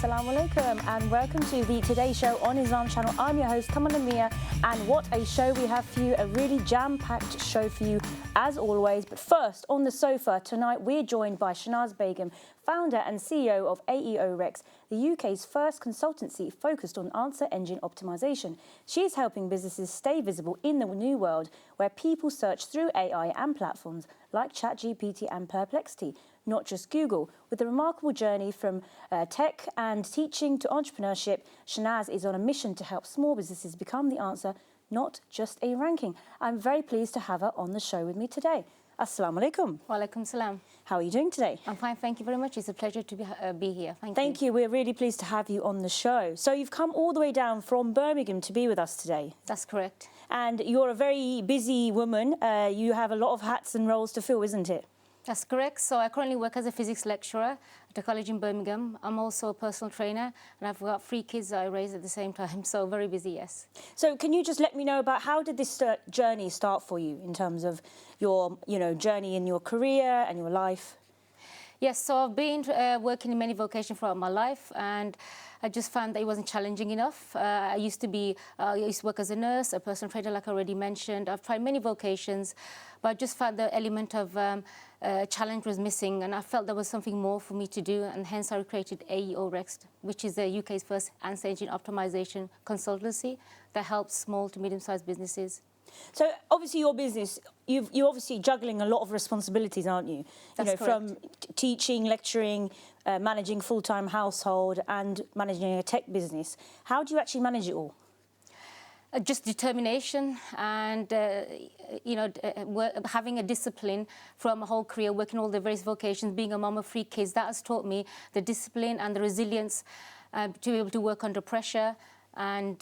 Assalamu alaikum and welcome to the Today Show on Islam Channel. I'm your host, Kamal Amia, and what a show we have for you, a really jam-packed show for you as always. But first, on the sofa tonight, we're joined by Shanaz Begum, founder and CEO of AEO-REX, the UK's first consultancy focused on answer engine optimization. She's helping businesses stay visible in the new world where people search through AI and platforms like ChatGPT and Perplexity, not just Google. With a remarkable journey from tech and teaching to entrepreneurship, Shanaz is on a mission to help small businesses become the answer, not just a ranking. I'm very pleased to have her on the show with me today. Assalamu alaikum. Wa alaikum salam. How are you doing today? I'm fine, thank you very much. It's a pleasure to be here. Thank you. We're really pleased to have you on the show. So you've come all the way down from Birmingham to be with us today. That's correct. And you're a very busy woman. You have a lot of hats and roles to fill, isn't it? That's correct. So I currently work as a physics lecturer at a college in Birmingham. I'm also a personal trainer, and I've got 3 kids that I raise at the same time, so very busy, yes. So can you just let me know about how did this journey start for you in terms of your journey in your career and your life? Yes, so I've been working in many vocations throughout my life, and I just found that it wasn't challenging enough. I used to work as a nurse, a personal trainer, like I already mentioned. I've tried many vocations, but I just found the element of challenge was missing, and I felt there was something more for me to do, and hence I created AEO-REX, which is the UK's first answer engine optimization consultancy that helps small to medium-sized businesses. So obviously your business, you're obviously juggling a lot of responsibilities, aren't you? That's correct. From teaching, lecturing, managing full-time household and managing a tech business. How do you actually manage it all? Just determination and, having a discipline from a whole career, working all the various vocations, being a mom of 3 kids, that has taught me the discipline and the resilience to be able to work under pressure and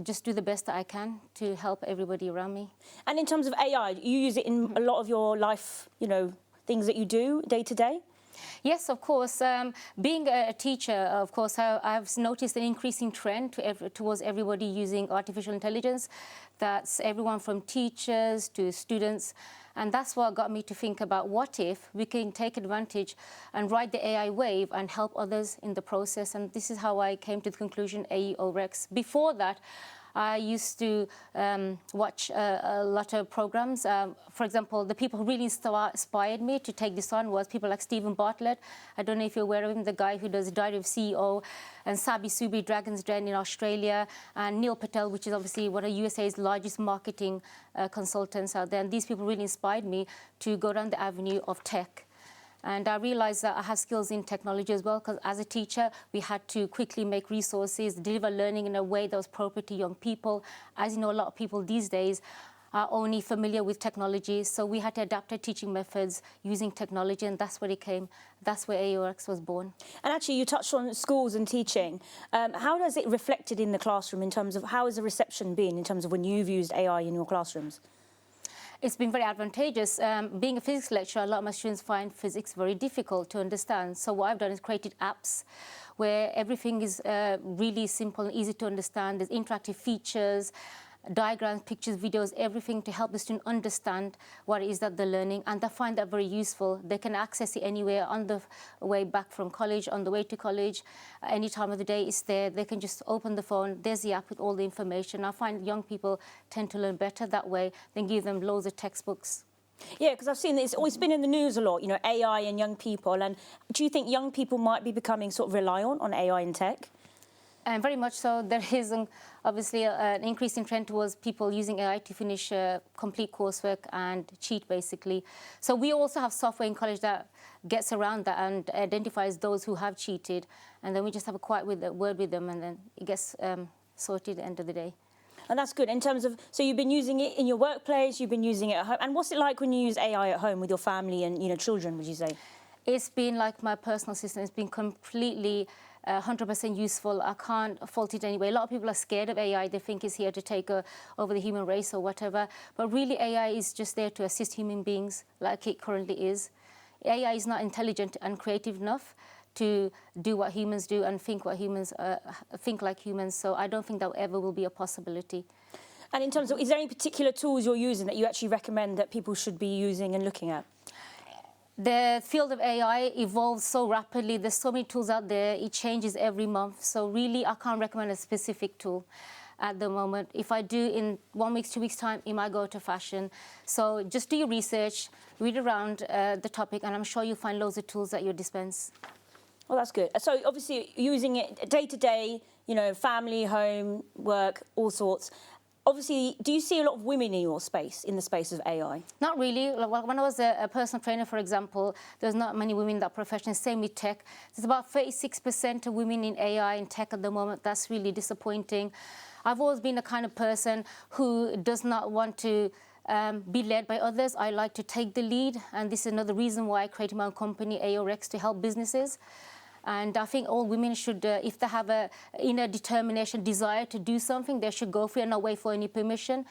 just do the best that I can to help everybody around me. And in terms of AI, you use it in a lot of your life, things that you do day to day? Yes, of course. Being a teacher, of course, I've noticed an increasing trend towards everybody using artificial intelligence. That's everyone from teachers to students. And that's what got me to think about what if we can take advantage and ride the AI wave and help others in the process. And this is how I came to the conclusion AEO-REX. Before that, I used to watch a lot of programs. For example, the people who really inspired me to take this on was people like Stephen Bartlett. I don't know if you're aware of him, the guy who does Diary of CEO, and Sabi Subi, Dragon's Den in Australia, and Neil Patel, which is obviously one of USA's largest marketing consultants out there. And these people really inspired me to go down the avenue of tech. And I realized that I have skills in technology as well, because as a teacher, we had to quickly make resources, deliver learning in a way that was appropriate to young people. As you know, a lot of people these days are only familiar with technology, so we had to adapt our teaching methods using technology, and that's where it came. That's where AEO-REX was born. And actually, you touched on schools and teaching. How does it reflected in the classroom in terms of how has the reception been in terms of when you've used AI in your classrooms? It's been very advantageous. Being a physics lecturer, a lot of my students find physics very difficult to understand. So what I've done is created apps where everything is really simple and easy to understand. There's interactive features, diagrams, pictures, videos, everything to help the student understand what it is that they're learning, and they find that very useful. They can access it anywhere, on the way back from college, on the way to college, any time of the day it's there. They can just open the phone, there's the app with all the information. I find young people tend to learn better that way than give them loads of textbooks. Yeah, because I've seen it's always been in the news a lot, AI and young people. And do you think young people might be becoming sort of reliant on AI and tech? And very much so. There is obviously an increasing trend towards people using AI to finish complete coursework and cheat, basically. So we also have software in college that gets around that and identifies those who have cheated. And then we just have a quiet word with them, and then it gets sorted at the end of the day. And that's good in terms of, so you've been using it in your workplace, you've been using it at home. And what's it like when you use AI at home with your family and, children, would you say? It's been like my personal assistant. It's been completely 100% useful. I can't fault it anyway. A lot of people are scared of AI. They think it's here to take over the human race or whatever. But really, AI is just there to assist human beings like it currently is. AI is not intelligent and creative enough to do what humans do and think what humans think like humans. So I don't think that ever will be a possibility. And in terms of, is there any particular tools you're using that you actually recommend that people should be using and looking at? The field of AI evolves so rapidly. There's so many tools out there. It changes every month. So really, I can't recommend a specific tool at the moment. If I do in 1 week, 2 weeks' time, it might go to fashion. So just do your research, read around the topic, and I'm sure you'll find loads of tools at your dispense. Well, that's good. So obviously using it day to day, you know, family, home, work, all sorts. Obviously, do you see a lot of women in your space, in the space of AI? Not really. Like when I was a personal trainer, for example, there's not many women in that profession. Same with tech. There's about 36% of women in AI and tech at the moment. That's really disappointing. I've always been the kind of person who does not want to be led by others. I like to take the lead. And this is another reason why I created my own company, AEO-REX, to help businesses. And I think all women should, if they have a inner determination, desire to do something, they should go for it and not wait for any permission.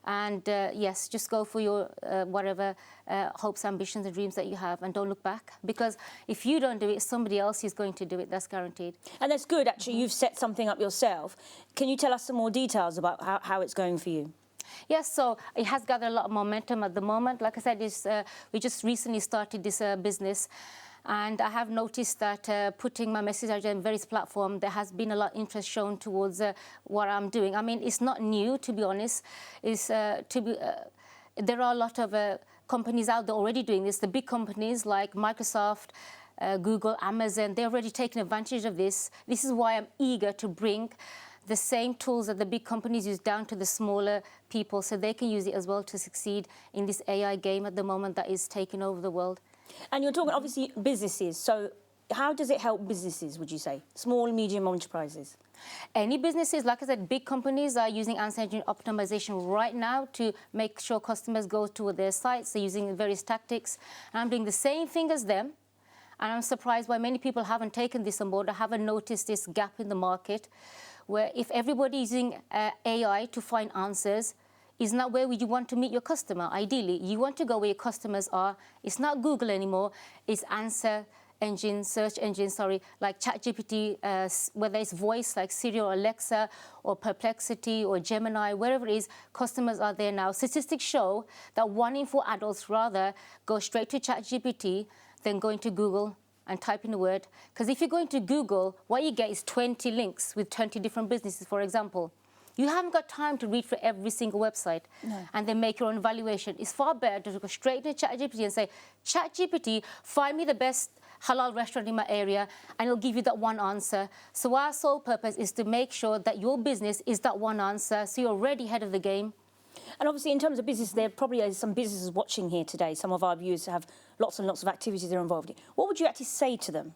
And yes, just go for your whatever hopes, ambitions, and dreams that you have, and don't look back. Because if you don't do it, somebody else is going to do it. That's guaranteed. And that's good, actually. You've set something up yourself. Can you tell us some more details about how it's going for you? Yes, so it has gathered a lot of momentum at the moment. Like I said, we just recently started this business. And I have noticed that putting my message out on various platforms, there has been a lot of interest shown towards what I'm doing. I mean, it's not new, to be honest. There are a lot of companies out there already doing this. The big companies like Microsoft, Google, Amazon, they're already taking advantage of this. This is why I'm eager to bring the same tools that the big companies use down to the smaller people, so they can use it as well to succeed in this AI game at the moment that is taking over the world. And you're talking, obviously, businesses. So how does it help businesses, would you say? Small, medium enterprises? Any businesses, like I said, big companies are using Engine Optimisation right now to make sure customers go to their sites. They're using various tactics. And I'm doing the same thing as them. And I'm surprised why many people haven't taken this on board or haven't noticed this gap in the market, where if everybody is using AI to find answers, is not where would you want to meet your customer. Ideally, you want to go where your customers are. It's not Google anymore. It's search engine, like ChatGPT, whether it's voice like Siri or Alexa or Perplexity or Gemini, wherever it is, customers are there now. Statistics show that 1 in 4 adults rather go straight to ChatGPT than going to Google and type in a word. Because if you go into Google, what you get is 20 links with 20 different businesses, for example. You haven't got time to read through every single website and then make your own evaluation. It's far better to go straight to ChatGPT and say, ChatGPT, find me the best halal restaurant in my area, and it'll give you that one answer. So our sole purpose is to make sure that your business is that one answer, so you're already ahead of the game. And obviously, in terms of business, there probably are some businesses watching here today. Some of our viewers have lots and lots of activities they're involved in. What would you actually say to them?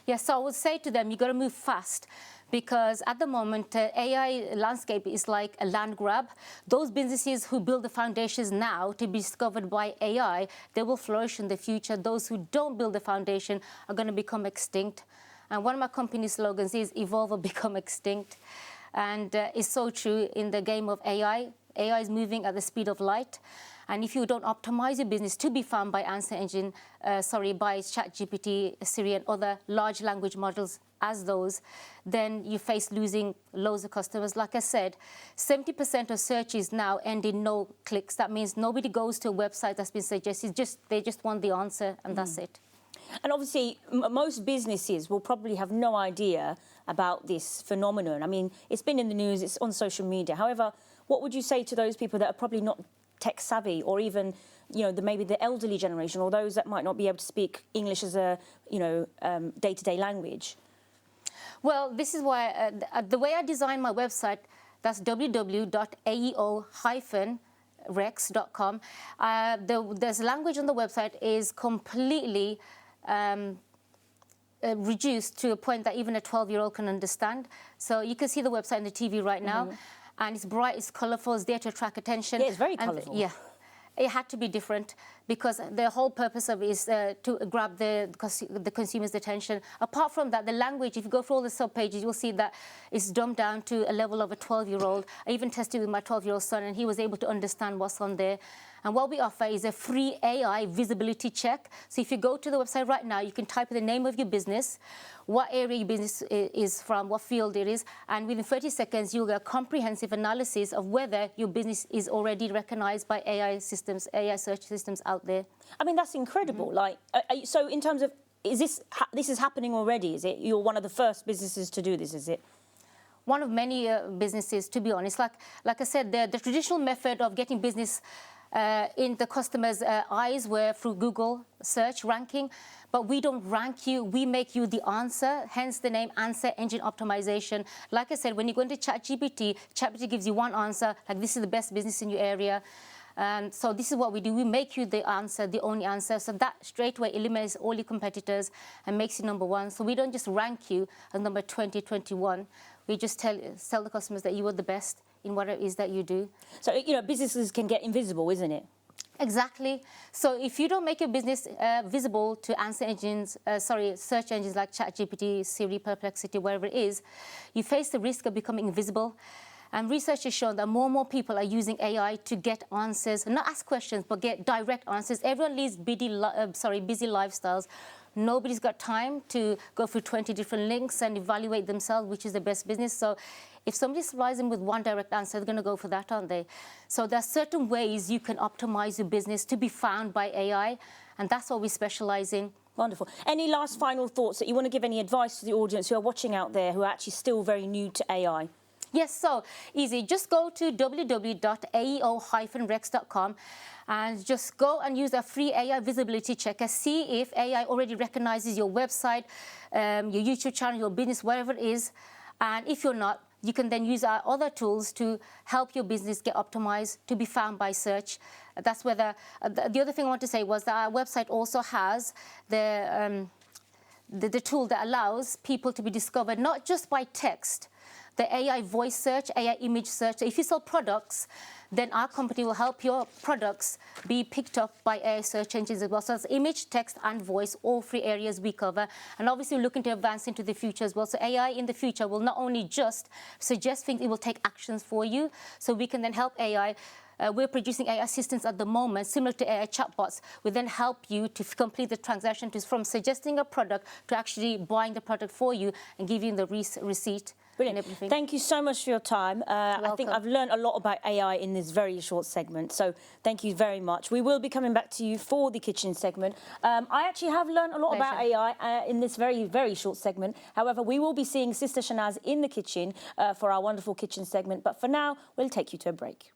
Yes, so I would say to them, you've got to move fast. Because at the moment, AI landscape is like a land grab. Those businesses who build the foundations now to be discovered by AI, they will flourish in the future. Those who don't build the foundation are going to become extinct. And one of my company slogans is evolve or become extinct. And it's so true in the game of AI. AI is moving at the speed of light. And if you don't optimize your business to be found by by ChatGPT, Siri, and other large language models as those, then you face losing loads of customers. Like I said, 70% of searches now end in no clicks. That means nobody goes to a website that's been suggested. They just want the answer, and that's it. And obviously, most businesses will probably have no idea about this phenomenon. I mean, it's been in the news, it's on social media. However, what would you say to those people that are probably not tech savvy, or even, you know, maybe the elderly generation, or those that might not be able to speak English as a, day-to-day language? Well, this is why the way I designed my website, that's www.aeo-rex.com. There's language on the website is completely reduced to a point that even a 12-year-old can understand. So you can see the website on the TV right now, and it's bright, it's colourful, it's there to attract attention. Yeah, it's very colourful. Yeah. It had to be different because the whole purpose of it is to grab the consumer's attention. Apart from that, the language, if you go through all the sub-pages, you'll see that it's dumbed down to a level of a 12-year-old. I even tested with my 12-year-old son, and he was able to understand what's on there. And what we offer is a free AI visibility check. So if you go to the website right now, you can type in the name of your business, what area your business is from, what field it is, and within 30 seconds, you'll get a comprehensive analysis of whether your business is already recognized by AI systems, AI search systems out out there. I mean, that's incredible. Like, so in terms of, is this is happening already? Is it? You're one of the first businesses to do this, is it? One of many businesses, to be honest. Like I said, the traditional method of getting business in the customer's eyes were through Google search ranking, but we don't rank you, we make you the answer, hence the name Answer Engine Optimization. Like I said, when you go into ChatGPT, ChatGPT gives you one answer, like this is the best business in your area. And so this is what we do, we make you the answer, the only answer, so that straight away eliminates all your competitors and makes you number one. So we don't just rank you as number 20, 21, we just tell the customers that you are the best in what it is that you do. So, you know, businesses can get invisible, isn't it? Exactly. So if you don't make your business visible to search engines like ChatGPT, Siri, Perplexity, wherever it is, you face the risk of becoming invisible. And research has shown that more and more people are using AI to get answers, not ask questions, but get direct answers. Everyone leads busy lifestyles. Nobody's got time to go through 20 different links and evaluate themselves, which is the best business. So if somebody supplies them with one direct answer, they're going to go for that, aren't they? So there are certain ways you can optimize your business to be found by AI, and that's what we specialize in. Wonderful. Any last final thoughts that you want to give, any advice to the audience who are watching out there who are actually still very new to AI? Yes, so easy. Just go to www.AEO-REX.com and just go and use a free AI visibility checker. See if AI already recognizes your website, your YouTube channel, your business, whatever it is. And if you're not, you can then use our other tools to help your business get optimized to be found by search. That's where the other thing I want to say was that our website also has the tool that allows people to be discovered not just by text, the AI voice search, AI image search. So if you sell products, then our company will help your products be picked up by AI search engines as well. So it's image, text, and voice, all three areas we cover. And obviously we're looking to advance into the future as well. So AI in the future will not only just suggest things, it will take actions for you. So we can then help AI. We're producing AI assistants at the moment, similar to AI chatbots. We then help you to complete the transaction from suggesting a product to actually buying the product for you and give you the receipt. Brilliant. Thank you so much for your time. I think I've learned a lot about AI in this very short segment, so thank you very much. We will be coming back to you for the kitchen segment. I actually have learned a lot about AI in this very, very short segment. However, we will be seeing Sister Shanaz in the kitchen for our wonderful kitchen segment. But for now, we'll take you to a break.